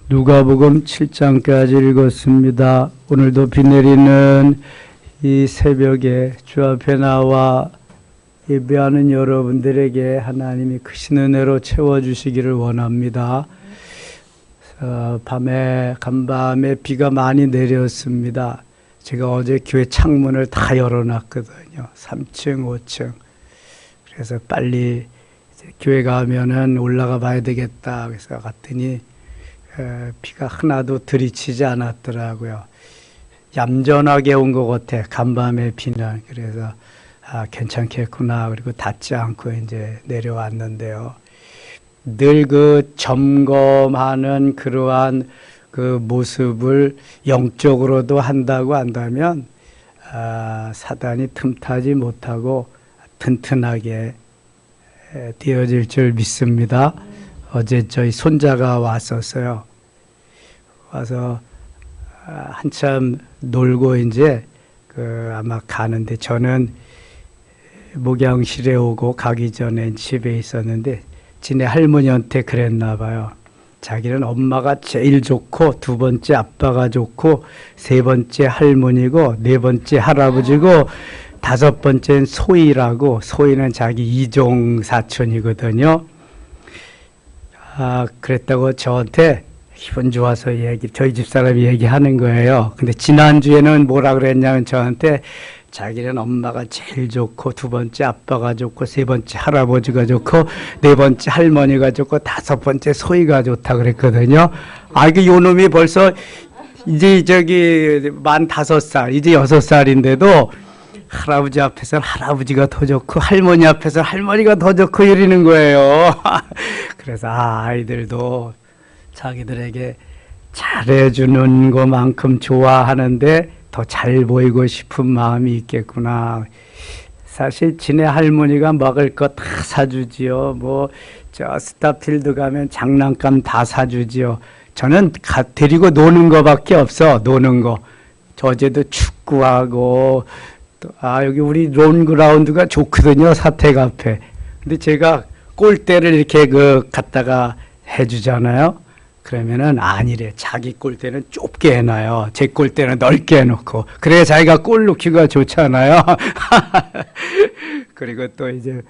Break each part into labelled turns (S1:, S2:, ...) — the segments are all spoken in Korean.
S1: 누가복음 7장까지 읽었습니다. 오늘도 비 내리는 이 새벽에 주 앞에 나와 예배하는 여러분들에게 하나님이 크신 은혜로 채워주시기를 원합니다. 간밤에 비가 많이 내렸습니다. 제가 어제 교회 창문을 다 열어놨거든요. 3층, 5층. 그래서 빨리 이제 교회 가면은 올라가 봐야 되겠다. 그래서 갔더니 비가 하나도 들이치지 않았더라고요. 얌전하게 온 것 같아. 간밤에 비는. 그래서 괜찮겠구나. 그리고 닿지 않고 이제 내려왔는데요. 늘 그 점검하는 그러한 그 모습을 영적으로도 한다고 한다면 사단이 틈타지 못하고 튼튼하게 되어질 줄 믿습니다. 어제 저희 손자가 왔었어요. 와서 한참 놀고 이제 아마 가는데 저는 목양실에 오고 가기 전에 집에 있었는데 지네 할머니한테 그랬나 봐요. 자기는 엄마가 제일 좋고 두 번째 아빠가 좋고 세 번째 할머니고 네 번째 할아버지고 다섯 번째는 소희라고, 소희는 자기 이종 사촌이거든요. 그랬다고 저한테 기분 좋아서 저희 집사람이 얘기하는 거예요. 근데 지난주에는 뭐라 그랬냐면 저한테 자기는 엄마가 제일 좋고 두 번째 아빠가 좋고 세 번째 할아버지가 좋고 네 번째 할머니가 좋고 다섯 번째 소희가 좋다 그랬거든요. 요 놈이 벌써 이제 만 5살, 이제 6살인데도 할아버지 앞에서는 할아버지가 더 좋고 할머니 앞에서는 할머니가 더 좋고 이러는 거예요. 그래서 아이들도 자기들에게 잘해주는 것만큼 좋아하는데 더 잘 보이고 싶은 마음이 있겠구나. 사실 지네 할머니가 먹을 거 다 사주지요. 스타필드 가면 장난감 다 사주지요. 저는 데리고 노는 거밖에 없어. 노는 거. 저 어제도 축구하고 여기 우리 론그라운드가 좋거든요. 사택 앞에. 근데 제가 골대를 이렇게 갖다가 해주잖아요. 그러면은 아니래. 자기 골대는 좁게 해놔요. 제 골대는 넓게 해놓고. 그래야 자기가 골 넣기가 좋잖아요. 그리고 또 이제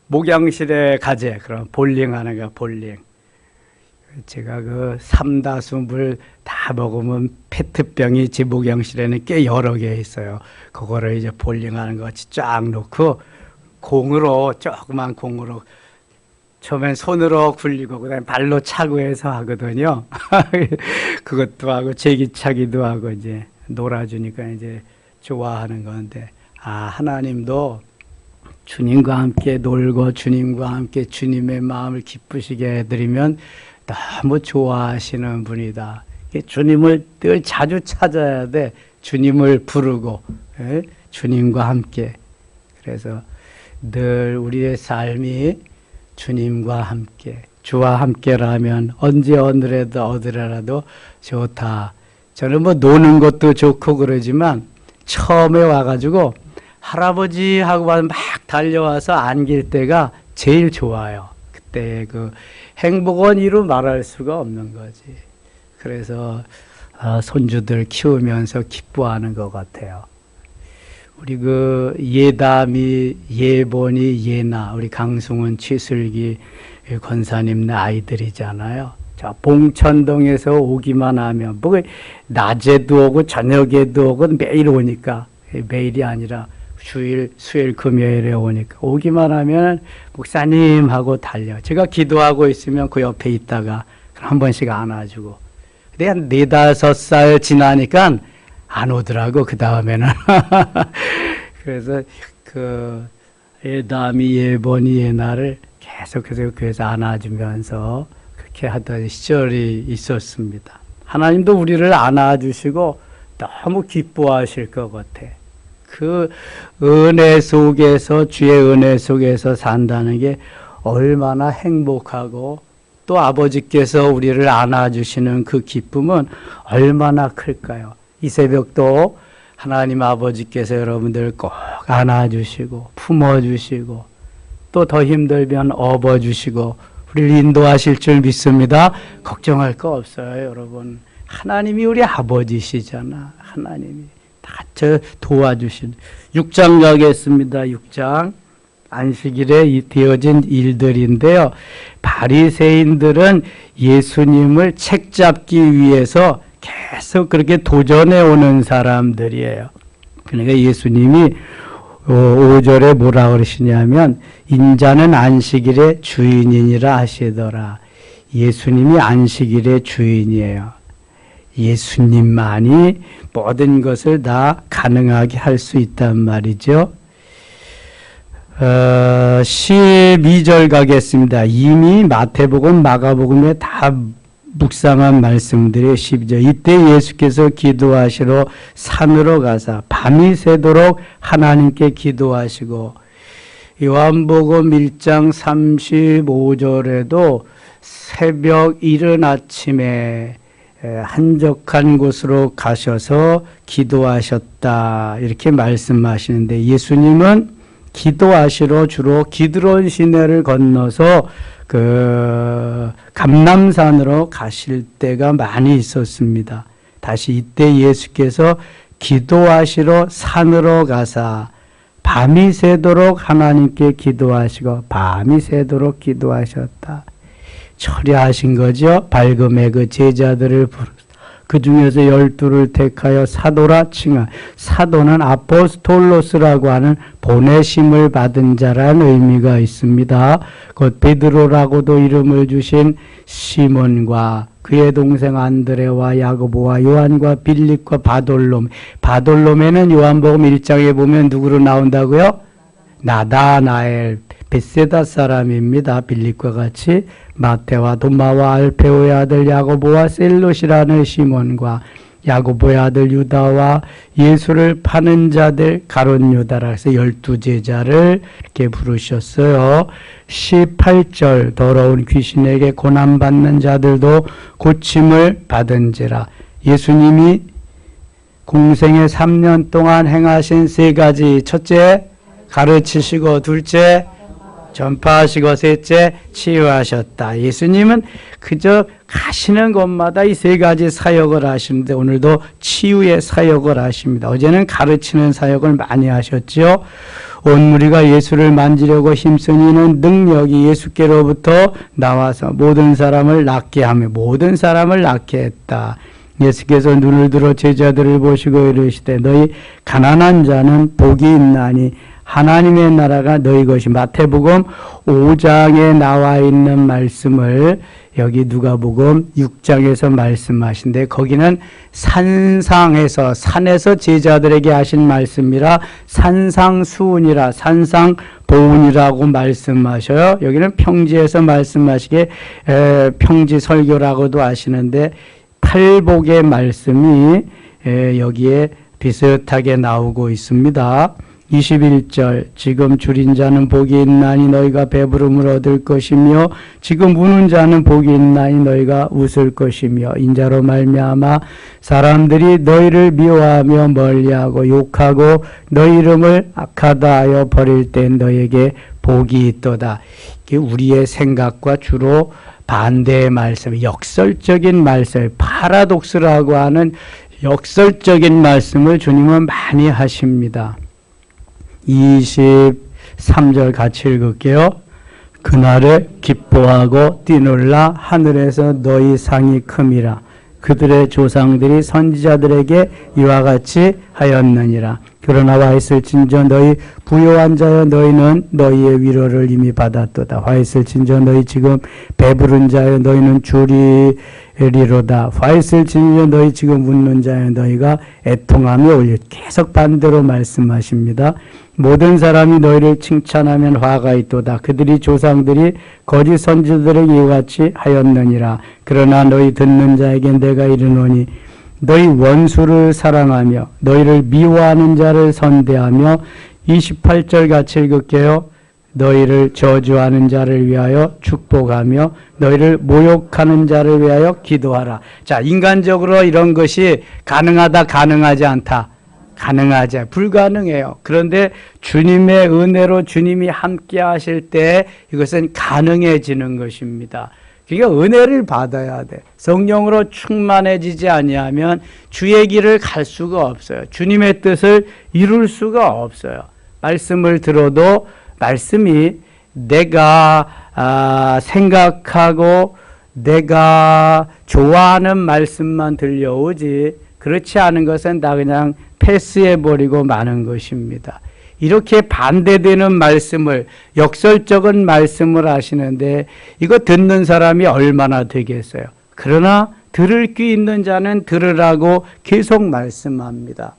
S1: 목양실에 가재. 그럼 볼링 하는 거, 볼링. 제가 3다수 물 다 먹으면 페트병이 제 목양실에는 꽤 여러 개 있어요. 그거를 이제 볼링 하는 것 같이 쫙 놓고 조그만 공으로 처음엔 손으로 굴리고 그다음에 발로 차고 해서 하거든요. 그것도 하고 제기차기도 하고 이제 놀아주니까 이제 좋아하는 건데 하나님도 주님과 함께 놀고 주님과 함께 주님의 마음을 기쁘시게 해드리면 너무 좋아하시는 분이다. 주님을 늘 자주 찾아야 돼. 주님을 부르고 주님과 함께. 그래서 늘 우리의 삶이 주님과 함께, 주와 함께라면 언제 어디라도 좋다. 저는 노는 것도 좋고 그러지만 처음에 와가지고 할아버지하고 막 달려와서 안길 때가 제일 좋아요. 그때 행복은 이루 말할 수가 없는 거지. 그래서 손주들 키우면서 기뻐하는 것 같아요. 우리 예담이, 예본이, 예나, 우리 강승훈, 최슬기 권사님 아이들이잖아요. 자, 봉천동에서 오기만 하면, 낮에도 오고 저녁에도 오고 매일 오니까, 매일이 아니라 주일, 수요일, 금요일에 오니까 오기만 하면 목사님 하고 달려. 제가 기도하고 있으면 그 옆에 있다가 한 번씩 안아주고. 근데 한 4-5살 지나니까 안 오더라고, 그 다음에는. 그래서 예담이, 예본이, 예나를 계속해서 교회에서 안아주면서 그렇게 하던 시절이 있었습니다. 하나님도 우리를 안아주시고 너무 기뻐하실 것 같아. 그 은혜 속에서, 주의 은혜 속에서 산다는 게 얼마나 행복하고 또 아버지께서 우리를 안아주시는 그 기쁨은 얼마나 클까요? 이 새벽도 하나님 아버지께서 여러분들 꼭 안아주시고 품어주시고 또 더 힘들면 업어주시고 우리를 인도하실 줄 믿습니다. 걱정할 거 없어요, 여러분. 하나님이 우리 아버지시잖아. 하나님이 다 저 도와주신. 6장 가겠습니다. 6장. 안식일에 되어진 일들인데요. 바리새인들은 예수님을 책잡기 위해서 계속 그렇게 도전해 오는 사람들이에요. 그러니까 예수님이 5절에 뭐라 그러시냐면 인자는 안식일의 주인이니라 하시더라. 예수님이 안식일의 주인이에요. 예수님만이 모든 것을 다 가능하게 할 수 있단 말이죠. 12절 가겠습니다. 이미 마태복음, 마가복음에 다 묵상한 말씀들이 12절. 이때 예수께서 기도하시러 산으로 가사 밤이 새도록 하나님께 기도하시고, 요한복음 1장 35절에도 새벽 이른 아침에 한적한 곳으로 가셔서 기도하셨다 이렇게 말씀하시는데, 예수님은 기도하시러 주로 기드론 시내를 건너서 그 감람산으로 가실 때가 많이 있었습니다. 다시 이때 예수께서 기도하시러 산으로 가사 밤이 새도록 하나님께 기도하시고 밤이 새도록 기도하셨다. 처리하신 거죠. 밝음에 그 제자들을 부르 그 중에서 12를 택하여 사도라 칭하. 사도는 아포스톨로스라고 하는 보내심을 받은 자라는 의미가 있습니다. 곧 베드로라고도 이름을 주신 시몬과 그의 동생 안드레와 야고보와 요한과 빌립과 바돌롬. 바돌롬에는 요한복음 1장에 보면 누구로 나온다고요? 나다나엘, 벳세다 사람입니다. 빌립과 같이. 마테와 도마와 알페오의 아들 야고보와 셀롯이라는 시몬과 야고보의 아들 유다와 예수를 파는 자들 가룟 유다라 해서 12제자를 이렇게 부르셨어요. 18절 더러운 귀신에게 고난받는 자들도 고침을 받은지라. 예수님이 공생의 3년 동안 행하신 세 가지. 첫째, 가르치시고, 둘째, 전파하시고, 셋째, 치유하셨다. 예수님은 그저 가시는 곳마다 이 세 가지 사역을 하시는데 오늘도 치유의 사역을 하십니다. 어제는 가르치는 사역을 많이 하셨죠. 온 무리가 예수를 만지려고 힘쓰니 이는 능력이 예수께로부터 나와서 모든 사람을 낫게 하며 모든 사람을 낫게 했다. 예수께서 눈을 들어 제자들을 보시고 이르시되 너희 가난한 자는 복이 있나니 하나님의 나라가 너희 것이. 마태복음 5장에 나와 있는 말씀을 여기 누가복음 6장에서 말씀하신데, 거기는 산상에서 산에서 제자들에게 하신 말씀이라 산상수훈이라 산상보훈이라고 말씀하셔요. 여기는 평지에서 말씀하시게 평지설교라고도 하시는데, 팔복의 말씀이 여기에 비슷하게 나오고 있습니다. 21절 지금 줄인 자는 복이 있나니 너희가 배부름을 얻을 것이며 지금 우는 자는 복이 있나니 너희가 웃을 것이며 인자로 말미암아 사람들이 너희를 미워하며 멀리하고 욕하고 너희 이름을 악하다 하여 버릴 때 너희에게 복이 있도다. 이게 우리의 생각과 주로 반대의 말씀, 역설적인 말씀, 파라독스라고 하는 역설적인 말씀을 주님은 많이 하십니다. 23절 같이 읽을게요. 그날에 기뻐하고 뛰놀라 하늘에서 너희 상이 큼이라. 그들의 조상들이 선지자들에게 이와 같이 하였느니라. 그러나 와 있을진저 너희 부요한 자여 너희는 너희의 위로를 이미 받았도다. 와 있을진저 너희 지금 배부른 자여 너희는 줄이리로다. 와 있을진저 너희 지금 웃는 자여 너희가 애통하며 울리. 계속 반대로 말씀하십니다. 모든 사람이 너희를 칭찬하면 화가 있도다. 그들이 조상들이 거짓 선지자들에게 이와 같이 하였느니라. 그러나 너희 듣는 자에게 내가 이르노니 너희 원수를 사랑하며 너희를 미워하는 자를 선대하며 28절 같이 읽을게요. 너희를 저주하는 자를 위하여 축복하며 너희를 모욕하는 자를 위하여 기도하라. 자, 인간적으로 이런 것이 가능하다, 가능하지 않다. 가능하지 불가능해요. 그런데 주님의 은혜로 주님이 함께 하실 때 이것은 가능해지는 것입니다. 그러니까 은혜를 받아야 돼. 성령으로 충만해지지 아니하면 주의 길을 갈 수가 없어요. 주님의 뜻을 이룰 수가 없어요. 말씀을 들어도 말씀이 내가 생각하고 내가 좋아하는 말씀만 들려오지 그렇지 않은 것은 다 그냥 패스해버리고 마는 것입니다. 이렇게 반대되는 말씀을 역설적인 말씀을 하시는데 이거 듣는 사람이 얼마나 되겠어요. 그러나 들을 귀 있는 자는 들으라고 계속 말씀합니다.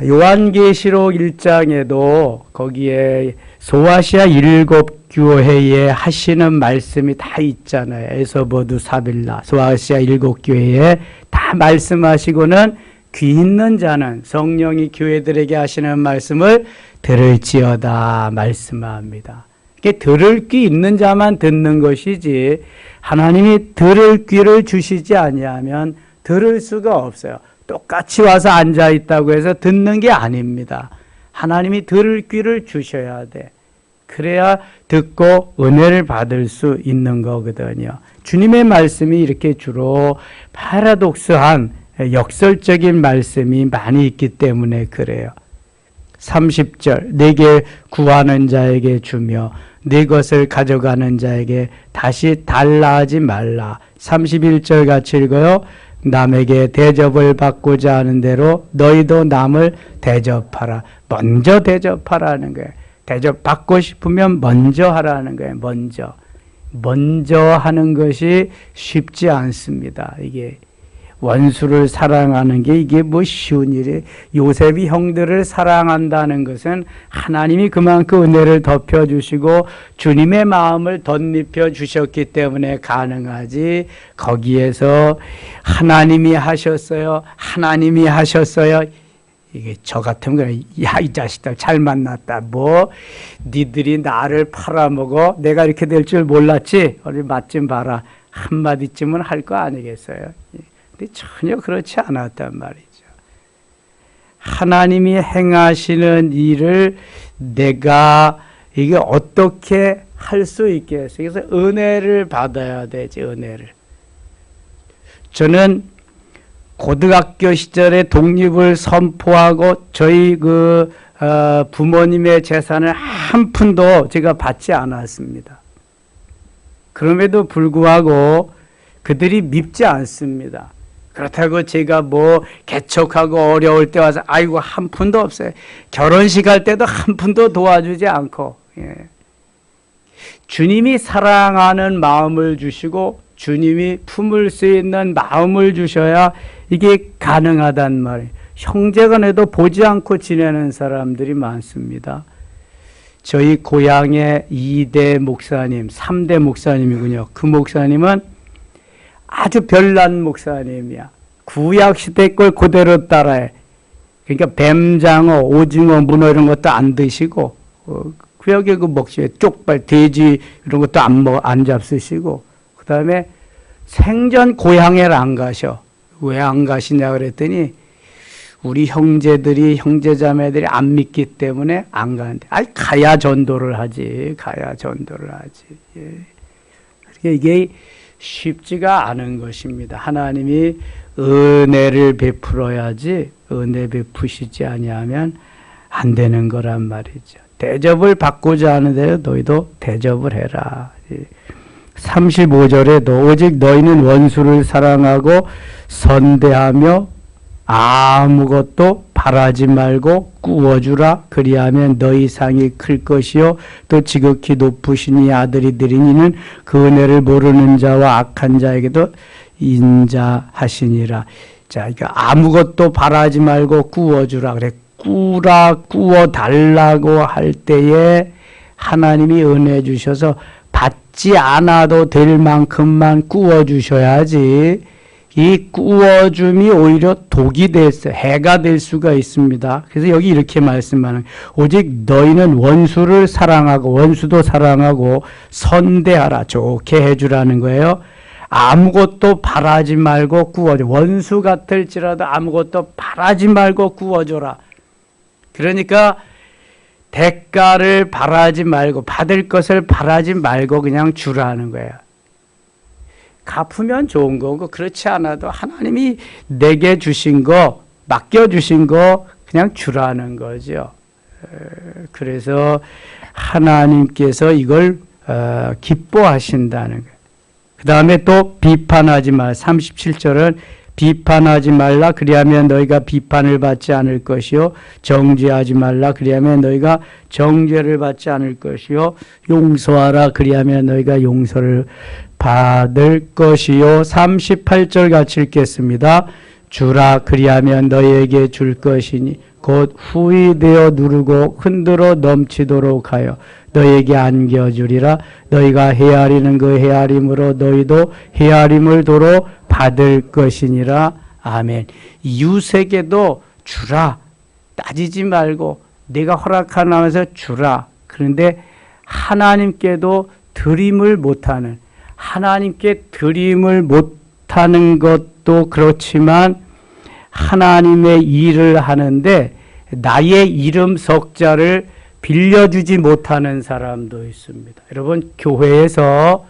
S1: 요한계시록 1장에도 거기에 소아시아 7교회에 하시는 말씀이 다 있잖아요. 에서버두 사빌라 소아시아 7교회에 다 말씀하시고는 귀 있는 자는 성령이 교회들에게 하시는 말씀을 들을지어다 말씀합니다. 이게 들을 귀 있는 자만 듣는 것이지 하나님이 들을 귀를 주시지 아니하면 들을 수가 없어요. 똑같이 와서 앉아 있다고 해서 듣는 게 아닙니다. 하나님이 들을 귀를 주셔야 돼. 그래야 듣고 은혜를 받을 수 있는 거거든요. 주님의 말씀이 이렇게 주로 파라독스한 역설적인 말씀이 많이 있기 때문에 그래요. 30절 내게 구하는 자에게 주며 네 것을 가져가는 자에게 다시 달라 하지 말라. 31절 같이 읽어요. 남에게 대접을 받고자 하는 대로 너희도 남을 대접하라. 먼저 대접하라는 거예요. 대접받고 싶으면 먼저 하라는 거예요. 먼저 하는 것이 쉽지 않습니다. 이게 원수를 사랑하는 게 이게 뭐 쉬운 일이에요. 요셉이 형들을 사랑한다는 것은 하나님이 그만큼 은혜를 덮여주시고 주님의 마음을 덧입혀 주셨기 때문에 가능하지. 거기에서 하나님이 하셨어요. 이게 저 같으면 야 이 자식들 잘 만났다. 뭐 니들이 나를 팔아먹어. 내가 이렇게 될 줄 몰랐지. 우리 맛 좀 봐라. 한마디쯤은 할 거 아니겠어요. 근데 전혀 그렇지 않았단 말이죠. 하나님이 행하시는 일을 내가 이게 어떻게 할 수 있겠어요? 그래서 은혜를 받아야 되지, 은혜를. 저는 고등학교 시절에 독립을 선포하고 저희 부모님의 재산을 한 푼도 제가 받지 않았습니다. 그럼에도 불구하고 그들이 밉지 않습니다. 그렇다고 제가 뭐 개척하고 어려울 때 와서 아이고 한 푼도 없어요. 결혼식 할 때도 한 푼도 도와주지 않고 주님이 사랑하는 마음을 주시고 주님이 품을 수 있는 마음을 주셔야 이게 가능하단 말이에요. 형제간에도 보지 않고 지내는 사람들이 많습니다. 저희 고향의 2대 목사님, 3대 목사님이군요. 그 목사님은 아주 별난 목사님이야. 구약시대 걸 그대로 따라해. 그러니까 뱀장어, 오징어, 문어 이런 것도 안 드시고 구약에 그 먹지 쪽발, 돼지 이런 것도 안 잡수시고 그 다음에 생전 고향에를 안 가셔. 왜 안 가시냐 그랬더니 우리 형제자매들이 안 믿기 때문에 안 가는데 가야 전도를 하지. 예. 그러니까 이게 쉽지가 않은 것입니다. 하나님이 은혜를 베풀어야지 은혜 베푸시지 아니하면 안 되는 거란 말이죠. 대접을 받고자 하는데 너희도 대접을 해라. 35절에도 오직 너희는 원수를 사랑하고 선대하며 아무것도 바라지 말고 꾸어주라. 그리하면 너희 상이 클 것이요 또 지극히 높으신 이 아들이 되리니는 그 은혜를 모르는 자와 악한 자에게도 인자하시니라. 자, 그러니까 아무것도 바라지 말고 꾸어주라 그래. 꾸어달라고 할 때에 하나님이 은혜 주셔서 받지 않아도 될 만큼만 꾸어주셔야지. 이 꾸어줌이 오히려 독이 됐어요. 해가 될 수가 있습니다. 그래서 여기 이렇게 말씀하는 오직 너희는 원수를 사랑하고 원수도 사랑하고 선대하라. 좋게 해주라는 거예요. 아무것도 바라지 말고 구워줘. 원수 같을지라도 아무것도 바라지 말고 구워줘라. 그러니까 대가를 바라지 말고, 받을 것을 바라지 말고 그냥 주라는 거예요. 갚으면 좋은 거고, 그렇지 않아도 하나님이 내게 주신 거, 맡겨주신 거 그냥 주라는 거죠. 그래서 하나님께서 이걸 기뻐하신다는 거예요. 그 다음에 또 비판하지 말. 37절은 비판하지 말라 그리하면 너희가 비판을 받지 않을 것이요 정죄하지 말라 그리하면 너희가 정죄를 받지 않을 것이요 용서하라 그리하면 너희가 용서를 받을 것이요. 38절 같이 읽겠습니다. 주라 그리하면 너희에게 줄 것이니 곧 후이되어 누르고 흔들어 넘치도록 하여 너희에게 안겨주리라. 너희가 헤아리는 그 헤아림으로 너희도 헤아림을 도로 받을 것이니라. 아멘. 이웃에게도 주라. 따지지 말고 내가 허락하면서 주라. 그런데 하나님께도 드림을 못하는, 하나님께 드림을 못하는 것도 그렇지만 하나님의 일을 하는데 나의 이름 석자를 빌려주지 못하는 사람도 있습니다. 여러분, 교회에서,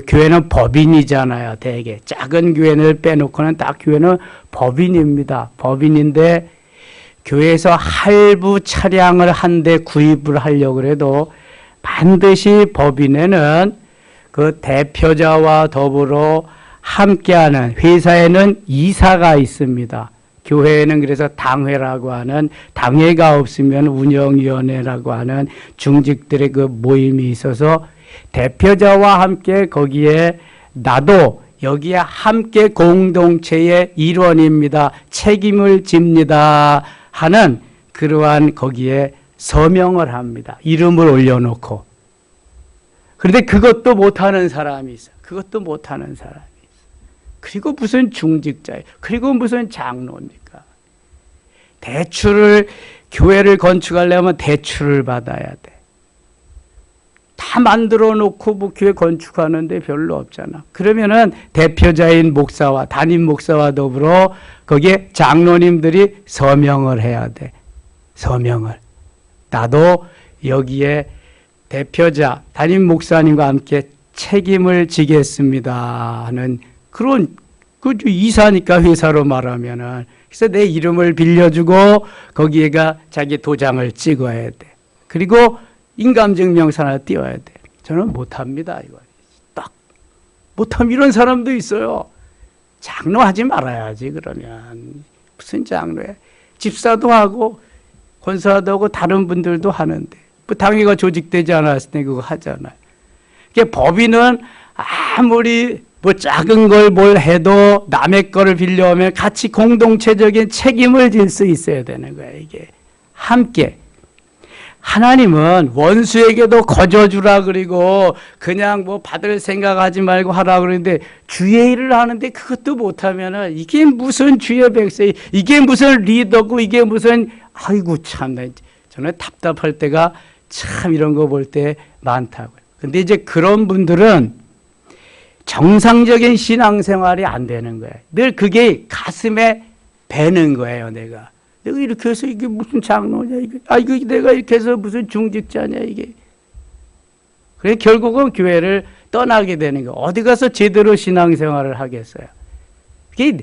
S1: 교회는 법인이잖아요. 대개 작은 교회를 빼놓고는 다 교회는 법인입니다. 법인인데 교회에서 할부 차량을 한 대 구입을 하려고 해도 반드시 법인에는 그 대표자와 더불어 함께하는, 회사에는 이사가 있습니다. 교회에는 그래서 당회라고 하는, 당회가 없으면 운영위원회라고 하는 중직들의 그 모임이 있어서 대표자와 함께 거기에 나도 여기에 함께 공동체의 일원입니다. 책임을 집니다. 하는 그러한 거기에 서명을 합니다. 이름을 올려놓고. 그런데 그것도 못하는 사람이 있어요. 그것도 못하는 사람이 있어요. 그리고 무슨 중직자예요. 그리고 무슨 장로입니까? 대출을, 교회를 건축하려면 대출을 받아야 돼. 다 만들어 놓고 뭐 교회 건축하는데 별로 없잖아. 그러면은 대표자인 목사와 담임 목사와 더불어 거기에 장로님들이 서명을 해야 돼. 서명을. 나도 여기에 대표자, 담임 목사님과 함께 책임을 지겠습니다 하는 그런, 그 이사니까 회사로 말하면은. 그래서 내 이름을 빌려주고 거기에가 자기 도장을 찍어야 돼. 그리고 인감증명서 하나 띄워야 돼. 저는 못합니다. 이거 딱 못함. 이런 사람도 있어요. 장로하지 말아야지. 그러면 무슨 장로야? 집사도 하고 권사도 하고 다른 분들도 하는데 뭐 당회가 조직되지 않았을 때 그거 하잖아요. 그게 법인은 아무리 뭐 작은 걸 뭘 해도 남의 거를 빌려오면 같이 공동체적인 책임을 질 수 있어야 되는 거야. 이게 함께. 하나님은 원수에게도 거저주라 그리고 그냥 뭐 받을 생각하지 말고 하라 그러는데 주의 일을 하는데 그것도 못하면은 이게 무슨 주의 백성, 이게 무슨 리더고 이게 무슨, 아이고 참나. 저는 답답할 때가 참 이런 거 볼 때 많다고요. 근데 이제 그런 분들은 정상적인 신앙생활이 안 되는 거예요. 늘 그게 가슴에 배는 거예요. 내가 이렇게 해서 이게 무슨 장로냐, 이게. 이거 내가 이렇게 해서 무슨 중직자냐, 이게. 그래, 결국은 교회를 떠나게 되는 거. 어디 가서 제대로 신앙생활을 하겠어요. 그게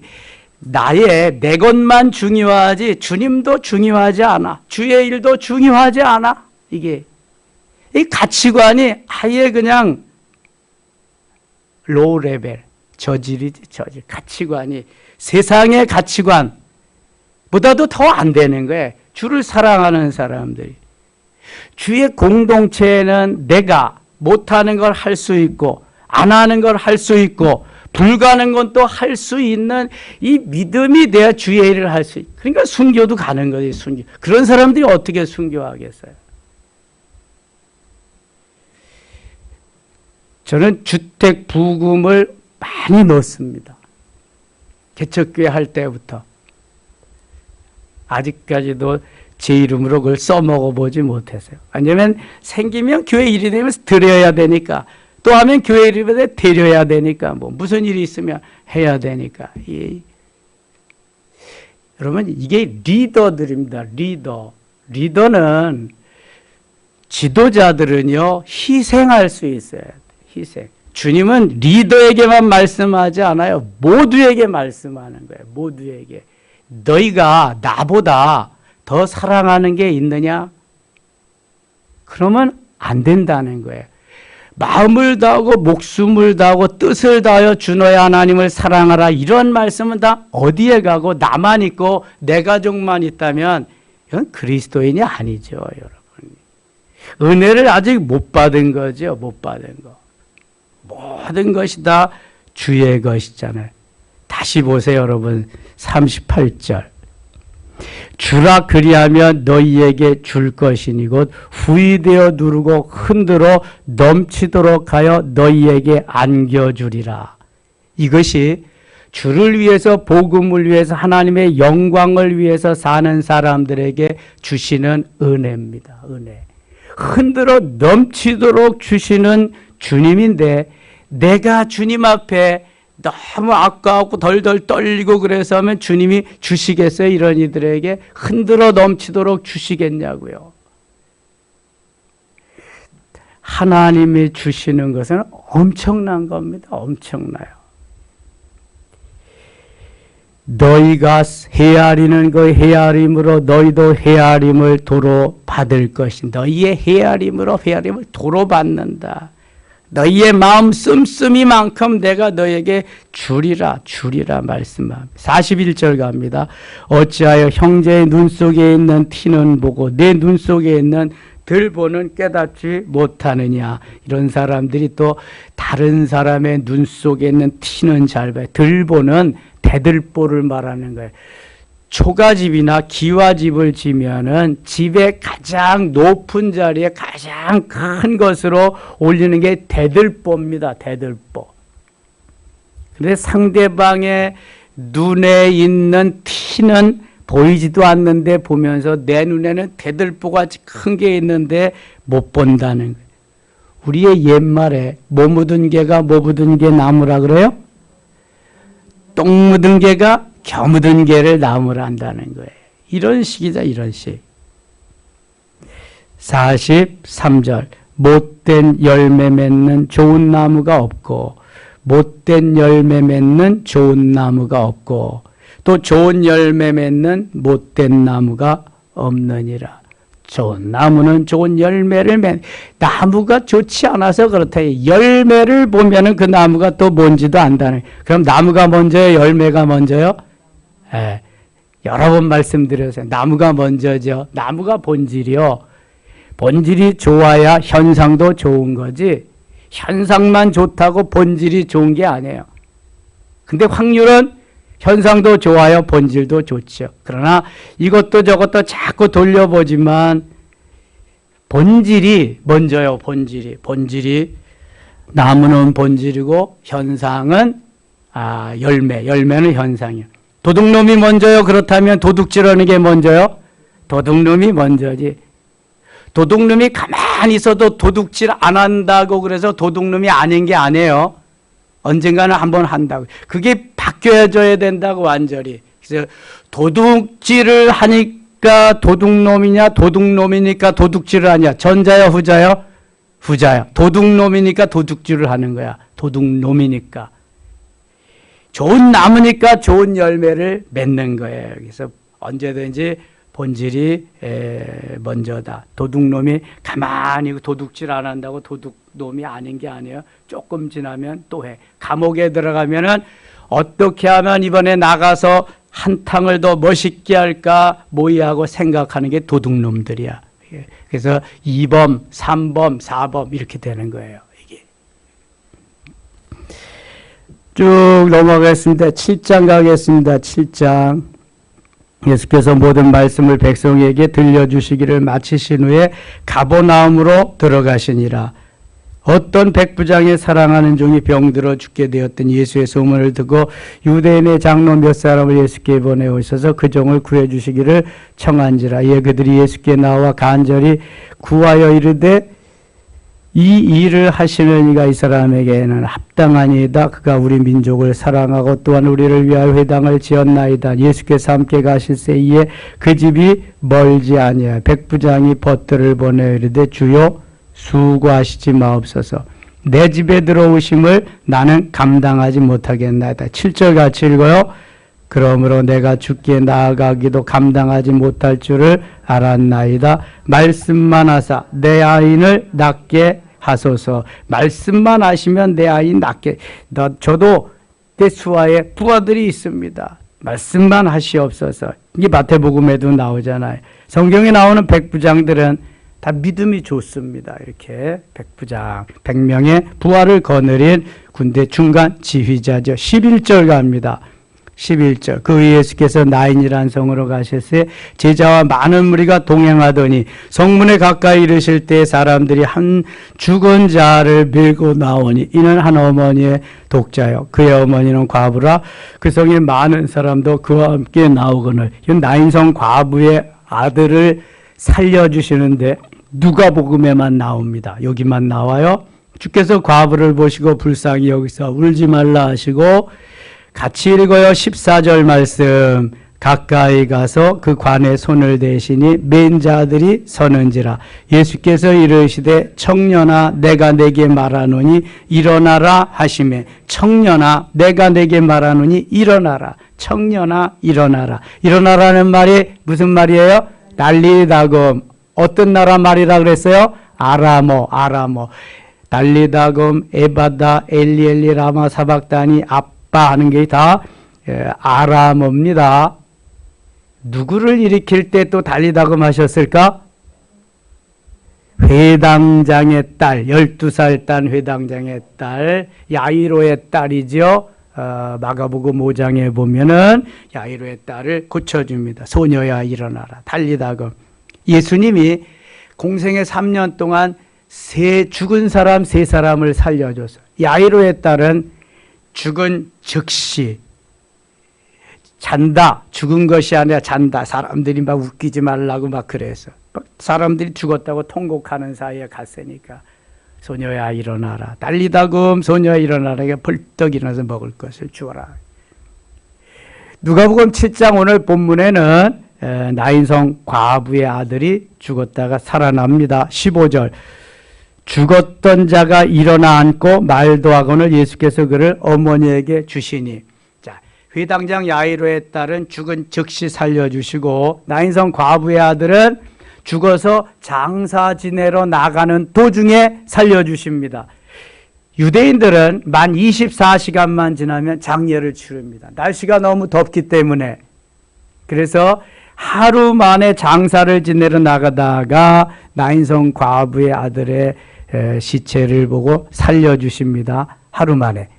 S1: 내 것만 중요하지, 주님도 중요하지 않아. 주의 일도 중요하지 않아. 이게. 이 가치관이 아예 그냥 로우 레벨, 저질이지, 저질. 가치관이 세상의 가치관, 보다도 더 안 되는 거예요. 주를 사랑하는 사람들이. 주의 공동체에는 내가 못하는 걸 할 수 있고 안 하는 걸 할 수 있고 불가능한 건 또 할 수 있는 이 믿음이 돼야 주의 일을 할 수 있고, 그러니까 순교도 가는 거지. 순교. 그런 사람들이 어떻게 순교하겠어요? 저는 주택 부금을 많이 넣습니다. 개척교회 할 때부터. 아직까지도 제 이름으로 그걸 써먹어 보지 못했어요. 왜냐하면 생기면 교회 일이 되면 드려야 되니까 또 하면 교회 이름에 데려야 되니까 뭐 무슨 일이 있으면 해야 되니까. 여러분 이게 리더들입니다. 리더는 지도자들은요 희생할 수 있어요. 희생. 주님은 리더에게만 말씀하지 않아요. 모두에게 말씀하는 거예요. 모두에게. 너희가 나보다 더 사랑하는 게 있느냐? 그러면 안 된다는 거예요. 마음을 다하고 목숨을 다하고 뜻을 다하여 주 너의 하나님을 사랑하라. 이런 말씀은 다 어디에 가고 나만 있고 내 가족만 있다면 이건 그리스도인이 아니죠, 여러분. 은혜를 아직 못 받은 거죠. 못 받은 거. 모든 것이 다 주의 것이잖아요. 다시 보세요, 여러분. 38절. 주라 그리하면 너희에게 줄 것이니 곧 후이되어 누르고 흔들어 넘치도록 하여 너희에게 안겨주리라. 이것이 주를 위해서 복음을 위해서 하나님의 영광을 위해서 사는 사람들에게 주시는 은혜입니다. 은혜. 흔들어 넘치도록 주시는 주님인데 내가 주님 앞에 너무 아까웠고 덜덜 떨리고 그래서 하면 주님이 주시겠어요? 이런 이들에게 흔들어 넘치도록 주시겠냐고요. 하나님이 주시는 것은 엄청난 겁니다. 엄청나요. 너희가 헤아리는 그 헤아림으로 너희도 헤아림을 도로 받을 것인다. 너희의 헤아림으로 헤아림을 도로 받는다. 너희의 마음 씀씀이만큼 내가 너에게 주리라 말씀합니다. 41절 갑니다. 어찌하여 형제의 눈 속에 있는 티는 보고 내 눈 속에 있는 들보는 깨닫지 못하느냐. 이런 사람들이 또 다른 사람의 눈 속에 있는 티는 잘 봐요. 들보는 대들보를 말하는 거예요. 초가집이나 기와집을 지면은 집의 가장 높은 자리에 가장 큰 것으로 올리는 게 대들보입니다. 대들보. 그런데 상대방의 눈에 있는 티는 보이지도 않는데 보면서 내 눈에는 대들보같이 큰 게 있는데 못 본다는 거예요. 우리의 옛말에 뭐 묻은 개가 뭐 묻은 개 나무라 그래요? 똥 묻은 개가 겨 묻은 개를 나무라 한다는 거예요. 이런 식이다, 이런 식. 43절. 못된 열매 맺는 좋은 나무가 없고 못된 열매 맺는 좋은 나무가 없고 또 좋은 열매 맺는 못된 나무가 없느니라. 좋은 나무는 좋은 열매를 나무가 좋지 않아서 그렇다. 열매를 보면은 그 나무가 또 뭔지도 안다는. 그럼 나무가 먼저요, 열매가 먼저요? 예, 여러 번 말씀드렸어요. 나무가 먼저죠. 나무가 본질이요. 본질이 좋아야 현상도 좋은 거지. 현상만 좋다고 본질이 좋은 게 아니에요. 근데 확률은 현상도 좋아요, 본질도 좋죠. 그러나 이것도 저것도 자꾸 돌려보지만 본질이 먼저요. 본질이 나무는 본질이고 현상은 열매는 현상이요. 도둑놈이 먼저요. 그렇다면 도둑질하는 게 먼저요. 도둑놈이 먼저지. 도둑놈이 가만히 있어도 도둑질 안 한다고 그래서 도둑놈이 아닌 게 아니에요. 언젠가는 한번 한다고. 그게 바뀌어져야 된다고 완전히. 그래서 도둑질을 하니까 도둑놈이냐 도둑놈이니까 도둑질을 하냐. 전자요 후자요? 후자요. 도둑놈이니까 도둑질을 하는 거야. 도둑놈이니까. 좋은 나무니까 좋은 열매를 맺는 거예요. 그래서 언제든지 본질이 먼저다. 도둑놈이 가만히 도둑질 안 한다고 도둑놈이 아닌 게 아니에요. 조금 지나면 또 해. 감옥에 들어가면은 어떻게 하면 이번에 나가서 한탕을 더 멋있게 할까 모의하고 생각하는 게 도둑놈들이야. 그래서 2범, 3범, 4범 이렇게 되는 거예요. 이게. 쭉 넘어가겠습니다. 7장 가겠습니다. 7장. 예수께서 모든 말씀을 백성에게 들려주시기를 마치신 후에 가버나움으로 들어가시니라. 어떤 백부장의 사랑하는 종이 병들어 죽게 되었던 예수의 소문을 듣고 유대인의 장로 몇 사람을 예수께 보내오셔서 그 종을 구해주시기를 청한지라. 그들이 예수께 나와 간절히 구하여 이르되 이 일을 하시는 이가 이 사람에게는 합당하니이다. 그가 우리 민족을 사랑하고 또한 우리를 위하여 회당을 지었나이다. 예수께서 함께 가실새 이에 그 집이 멀지 아니하여 백부장이 벗들을 보내 이르되 주여 수고하시지 마옵소서. 내 집에 들어오심을 나는 감당하지 못하겠나이다. 7절 같이 읽어요. 그러므로 내가 주께 나아가기도 감당하지 못할 줄을 알았나이다. 말씀만 하사 내 아이를 낫게 하소서. 말씀만 하시면 내 아이 낫게. 저도 내 수하에 부하들이 있습니다. 말씀만 하시옵소서. 이게 마태복음에도 나오잖아요. 성경에 나오는 백부장들은 다 믿음이 좋습니다. 이렇게 백부장, 100명의 부하를 거느린 군대 중간 지휘자죠. 11절 갑니다. 11절. 그 후에 예수께서 나인이란 성으로 가셨으에 제자와 많은 무리가 동행하더니 성문에 가까이 이르실 때 사람들이 한 죽은 자를 밀고 나오니 이는 한 어머니의 독자요. 그의 어머니는 과부라. 그 성에 많은 사람도 그와 함께 나오거늘. 이건 나인성 과부의 아들을 살려주시는데 누가복음에만 나옵니다. 여기만 나와요. 주께서 과부를 보시고 불쌍히 여기서 울지 말라 하시고 같이 읽어요. 14절 말씀. 가까이 가서 그 관에 손을 대시니 맨 자들이 서는지라. 예수께서 이르시되 청년아 내가 내게 말하노니 일어나라 하시매. 청년아 내가 내게 말하노니 일어나라. 청년아 일어나라. 일어나라는 말이 무슨 말이에요? 달리다금. 어떤 나라 말이라 그랬어요? 아람어. 달리다금 에바다 엘리엘리 라마 사박다니 아빠 하는 게 다 아람어입니다. 누구를 일으킬 때 또 달리다금 하셨을까? 회당장의 딸, 12살 딴 회당장의 딸, 야이로의 딸이죠. 마가복음 5장에 보면은 야이로의 딸을 고쳐줍니다. 소녀야 일어나라. 달리다금. 예수님이 공생의 3년 동안 죽은 사람 3사람을 살려줬어요. 야이로의 딸은 죽은 즉시 잔다. 죽은 것이 아니라 잔다. 사람들이 막 웃기지 말라고 막 그래서 사람들이 죽었다고 통곡하는 사이에 갔으니까 소녀야 일어나라. 달리다금 소녀야 일어나라. 벌떡 일어나서 먹을 것을 주어라. 누가복음 7장 오늘 본문에는 나인성 과부의 아들이 죽었다가 살아납니다. 15절. 죽었던 자가 일어나 앉고 말도 하거늘 예수께서 그를 어머니에게 주시니. 자, 회당장 야이로의 딸은 죽은 즉시 살려주시고 나인성 과부의 아들은 죽어서 장사 지내러 나가는 도중에 살려주십니다. 유대인들은 만 24시간만 지나면 장례를 치릅니다. 날씨가 너무 덥기 때문에. 그래서 하루 만에 장사를 지내러 나가다가 나인성 과부의 아들의 시체를 보고 살려주십니다. 하루 만에.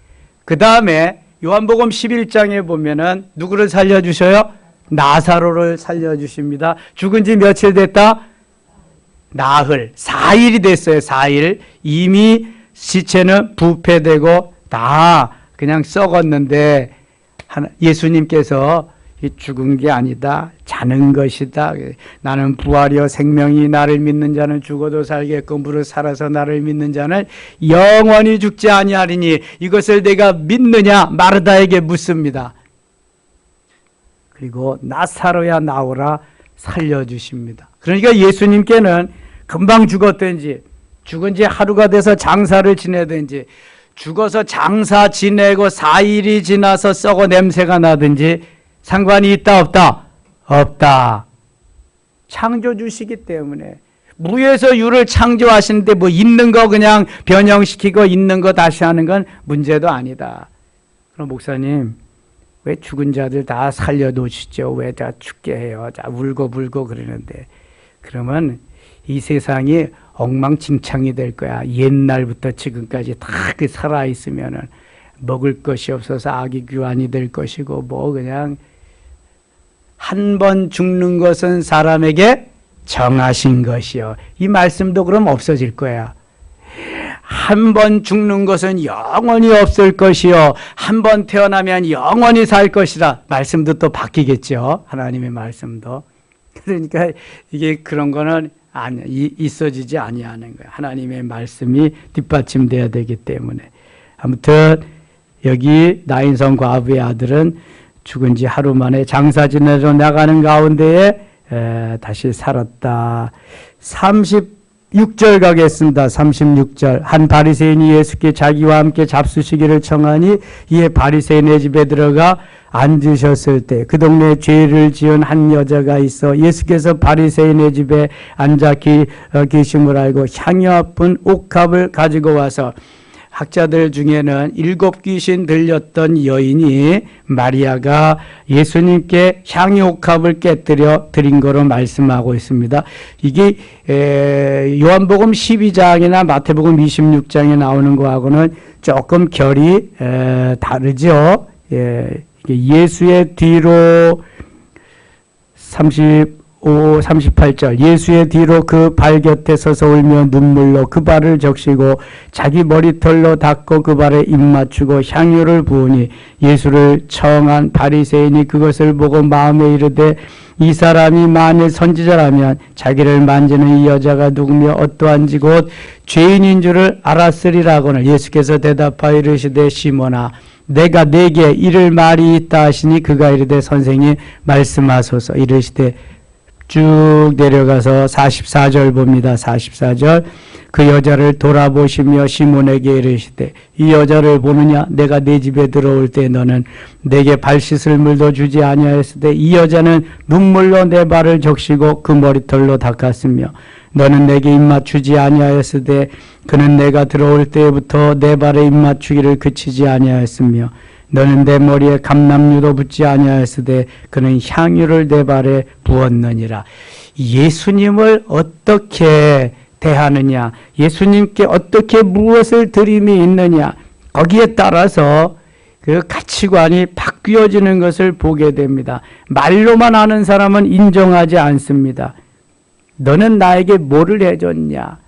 S1: 그 다음에 요한복음 11장에 보면은 누구를 살려주셔요? 나사로를 살려주십니다. 죽은 지 며칠 됐다? 나흘. 4일이 됐어요. 4일. 이미 시체는 부패되고 다 그냥 썩었는데 예수님께서 죽은 게 아니다. 자는 것이다. 나는 부활이요 생명이 나를 믿는 자는 죽어도 살겠고 무릇 살아서 나를 믿는 자는 영원히 죽지 아니하리니 이것을 내가 믿느냐? 마르다에게 묻습니다. 그리고 나사로야 나오라 살려주십니다. 그러니까 예수님께는 금방 죽었든지 죽은 지 하루가 돼서 장사를 지내든지 죽어서 장사 지내고 4일이 지나서 썩어 냄새가 나든지 상관이 있다 없다? 없다. 창조주시기 때문에 무에서 유를 창조하시는데 뭐 있는 거 그냥 변형시키고 있는 거 다시 하는 건 문제도 아니다. 그럼 목사님 왜 죽은 자들 다 살려놓으시죠? 왜 다 죽게 해요? 자 울고 불고 그러는데 그러면 이 세상이 엉망진창이 될 거야. 옛날부터 지금까지 다 살아있으면은 먹을 것이 없어서 아기규환이 될 것이고 뭐 그냥 한 번 죽는 것은 사람에게 정하신 것이요. 이 말씀도 그럼 없어질 거야. 한 번 죽는 것은 영원히 없을 것이요. 한 번 태어나면 영원히 살 것이다. 말씀도 또 바뀌겠죠. 하나님의 말씀도. 그러니까 이게 그런 거는 있어지지 아니하는 거예요. 하나님의 말씀이 뒷받침돼야 되기 때문에. 아무튼 여기 나인성 과부의 아들은 죽은 지 하루 만에 장사 지내러 나가는 가운데에 다시 살았다. 36절 가겠습니다. 36절. 한 바리새인이 예수께 자기와 함께 잡수시기를 청하니 이에 바리새인의 집에 들어가 앉으셨을 때 그 동네에 죄를 지은 한 여자가 있어 예수께서 바리새인의 집에 앉아 계심을 알고 향유 푼 옥합을 가지고 와서, 학자들 중에는 7 귀신 들렸던 여인이 마리아가 예수님께 향유 옥합을 깨뜨려 드린 거로 말씀하고 있습니다. 이게 요한복음 12장이나 마태복음 26장에 나오는 거하고는 조금 결이 다르죠. 예수의 뒤로 38절 예수의 뒤로 그 발 곁에 서서 울며 눈물로 그 발을 적시고 자기 머리털로 닦고 그 발에 입 맞추고 향유를 부으니 예수를 청한 바리새인이 그것을 보고 마음에 이르되 이 사람이 만일 선지자라면 자기를 만지는 이 여자가 누구며 어떠한지 곧 죄인인 줄을 알았으리라고는. 예수께서 대답하여 이르시되 시몬아 내가 네게 이를 말이 있다 하시니 그가 이르되 선생이 말씀하소서. 이르시되 쭉 내려가서 44절 봅니다. 44절. 그 여자를 돌아보시며 시몬에게 이르시되 이 여자를 보느냐? 내가 네 집에 들어올 때 너는 내게 발 씻을 물도 주지 아니하였으되 이 여자는 눈물로 내 발을 적시고 그 머리털로 닦았으며 너는 내게 입맞추지 아니하였으되 그는 내가 들어올 때부터 내 발에 입맞추기를 그치지 아니하였으며 너는 내 머리에 감람유도 붓지 아니하였으되 그는 향유를 내 발에 부었느니라. 예수님을 어떻게 대하느냐, 예수님께 어떻게 무엇을 드림이 있느냐, 거기에 따라서 그 가치관이 바뀌어지는 것을 보게 됩니다. 말로만 아는 사람은 인정하지 않습니다. 너는 나에게 뭐를 해줬냐?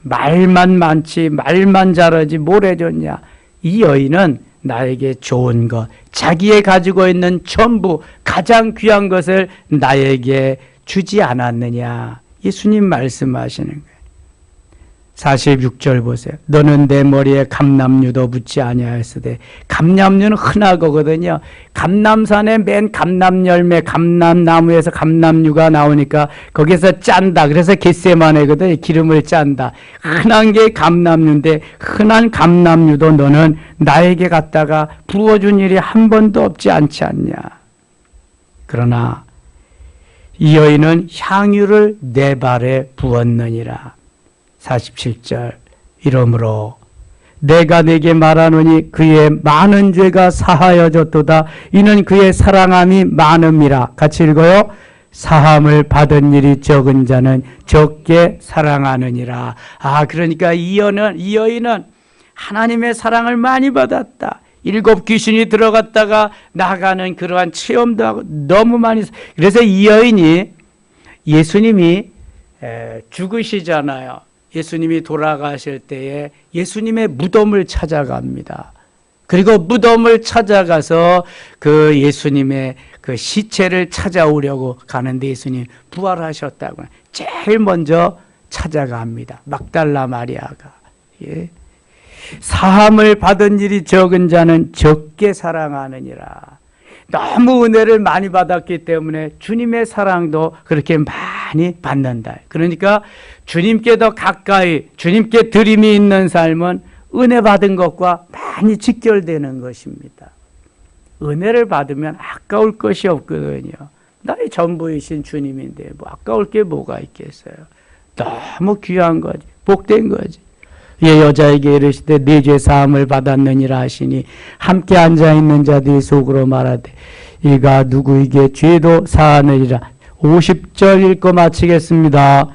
S1: 말만 많지, 말만 잘하지 뭘 해줬냐? 이 여인은 나에게 좋은 것, 자기의 가지고 있는 전부 가장 귀한 것을 나에게 주지 않았느냐? 예수님 말씀하시는 거예요. 46절 보세요. 너는 내 머리에 감람유도 붓지 아니하였으되, 감람유는 흔하거든요. 감람산에 맨 감람열매, 감람나무에서 감람유가 나오니까 거기서 짠다. 그래서 겟세마네거든요. 기름을 짠다. 흔한 게 감람유인데 흔한 감람유도 너는 나에게 갖다가 부어준 일이 한 번도 없지 않지 않냐. 그러나 이 여인은 향유를 내 발에 부었느니라. 47절. 이러므로 내가 네게 말하노니 그의 많은 죄가 사하여졌도다. 이는 그의 사랑함이 많음이라. 같이 읽어요. 사함을 받은 일이 적은 자는 적게 사랑하느니라. 그러니까 이 여인은 하나님의 사랑을 많이 받았다. 7 귀신이 들어갔다가 나가는 그러한 체험도 하고 너무 많이. 그래서 이 여인이 예수님이 죽으시잖아요. 예수님이 돌아가실 때에 예수님의 무덤을 찾아갑니다. 그리고 무덤을 찾아가서 그 예수님의 그 시체를 찾아오려고 가는데 예수님 부활하셨다고 제일 먼저 찾아갑니다. 막달라 마리아가. 예. 사함을 받은 일이 적은 자는 적게 사랑하느니라. 너무 은혜를 많이 받았기 때문에 주님의 사랑도 그렇게 많이 받는다. 그러니까 주님께 더 가까이, 주님께 드림이 있는 삶은 은혜 받은 것과 많이 직결되는 것입니다. 은혜를 받으면 아까울 것이 없거든요. 나의 전부이신 주님인데 뭐 아까울 게 뭐가 있겠어요. 너무 귀한 거지, 복된 거지. 예, 여자에게 이르시되 네 죄 사함을 받았느니라 하시니 함께 앉아있는 자들이 속으로 말하되 이가 누구에게 죄도 사하느니라. 50절 읽고 마치겠습니다.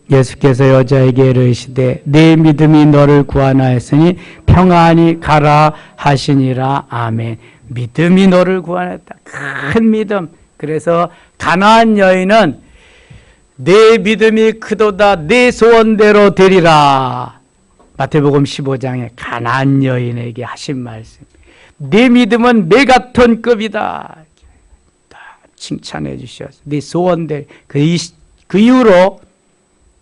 S1: 예수께서 여자에게 이르시되 네 믿음이 너를 구원하였으니 평안히 가라 하시니라. 아멘. 믿음이 너를 구원했다. 큰 믿음. 그래서 가나안 여인은 내 믿음이 크도다 내 소원대로 되리라. 마태복음 15장에 가나안 여인에게 하신 말씀. 네 믿음은 메가톤급이다. 칭찬해 주셨어요. 네 소원대. 그 이후로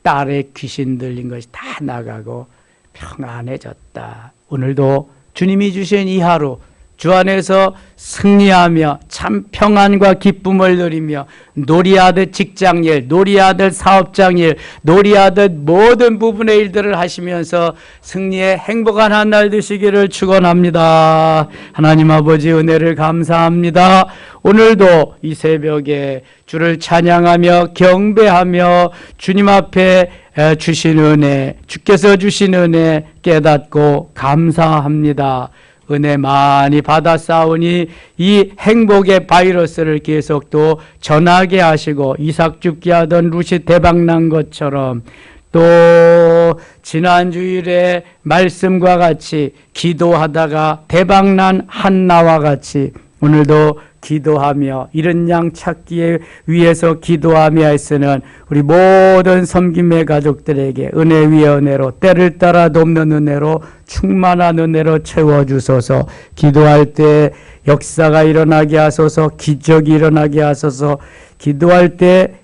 S1: 딸의 귀신 들린 것이 다 나가고 평안해졌다. 오늘도 주님이 주신 이 하루 주 안에서 승리하며 참 평안과 기쁨을 누리며 놀이하듯 직장일, 놀이하듯 사업장일, 놀이하듯 모든 부분의 일들을 하시면서 승리의 행복한 한 날 되시기를 축원합니다. 하나님 아버지 은혜를 감사합니다. 오늘도 이 새벽에 주를 찬양하며 경배하며 주님 앞에 주신 은혜, 주께서 주신 은혜 깨닫고 감사합니다. 은혜 많이 받았사오니 이 행복의 바이러스를 계속 또 전하게 하시고 이삭 죽게 하던 룻이 대박난 것처럼 또 지난 주일에 말씀과 같이 기도하다가 대박난 한나와 같이 오늘도 기도하며 이른 양 찾기에 위해서 기도하며 애쓰는 우리 모든 섬김의 가족들에게 은혜 위에 은혜로 때를 따라 돕는 은혜로 충만한 은혜로 채워주소서. 기도할 때 역사가 일어나게 하소서. 기적이 일어나게 하소서. 기도할 때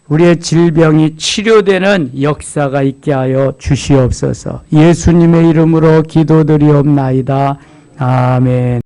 S1: 우리의 질병이 치료되는 역사가 있게 하여 주시옵소서. 예수님의 이름으로 기도드리옵나이다. 아멘.